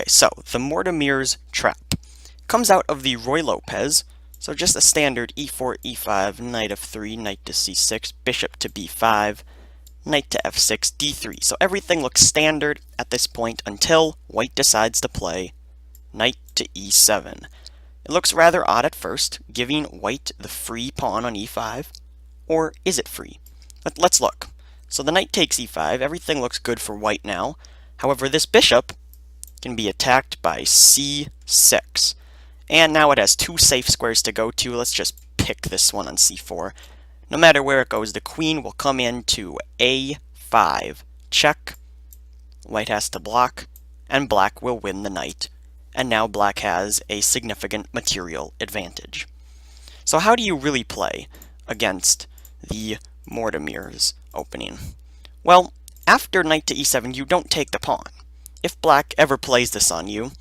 So the Mortimer's trap comes out of the Roy Lopez. So just a standard e4, e5, knight f3, knight to c6, bishop to b5, knight to f6, d3. So everything looks standard at this point until white decides to play knight to e7. It looks rather odd at first, giving white the free pawn on e5. Or is it free? Let's look. So the knight takes e5. Everything looks good for white now. However, this bishop can be attacked by c6. And now it has two safe squares to go to. Let's just pick this one on c4. No matter where it goes, the queen will come into a5. Check. White has to block, and black will win the knight. And now black has a significant material advantage. So how do you really play against the Mortimer's opening? Well, after knight to e7, you don't take the pawn. If black ever plays this on you,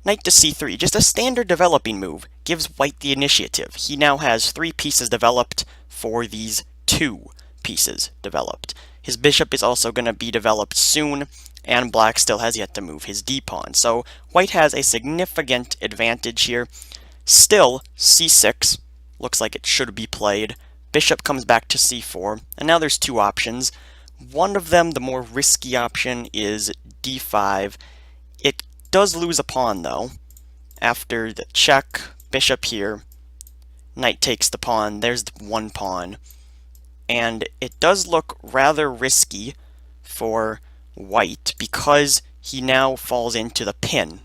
knight to c3, just a standard developing move, gives white the initiative. He now has 3 pieces developed for these 2 pieces developed. His bishop is also going to be developed soon, and black still has yet to move his d-pawn. So white has a significant advantage here. Still, c6 looks like it should be played. Bishop comes back to c4, and now there's 2 options. One of them, the more risky option, is d5. It does lose a pawn, though. After the check, bishop here, knight takes the pawn, there's the 1 pawn. And it does look rather risky for white because he now falls into the pin.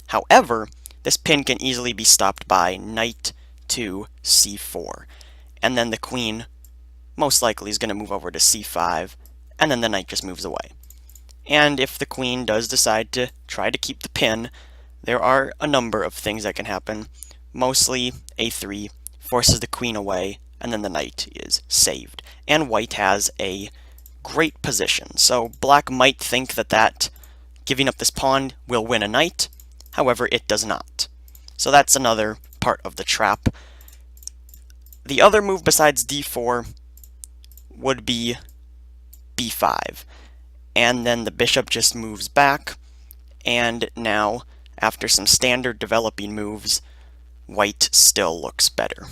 However, this pin can easily be stopped by knight to c4. And then the queen most likely is going to move over to c5, and then the knight just moves away. And if the queen does decide to try to keep the pin, there are a number of things that can happen. Mostly a3 forces the queen away, and then the knight is saved. And white has a great position. So black might think that giving up this pawn will win a knight. However, it does not. So that's another part of the trap. The other move besides d4 would be b5. And then the bishop just moves back. And now, after some standard developing moves, white still looks better.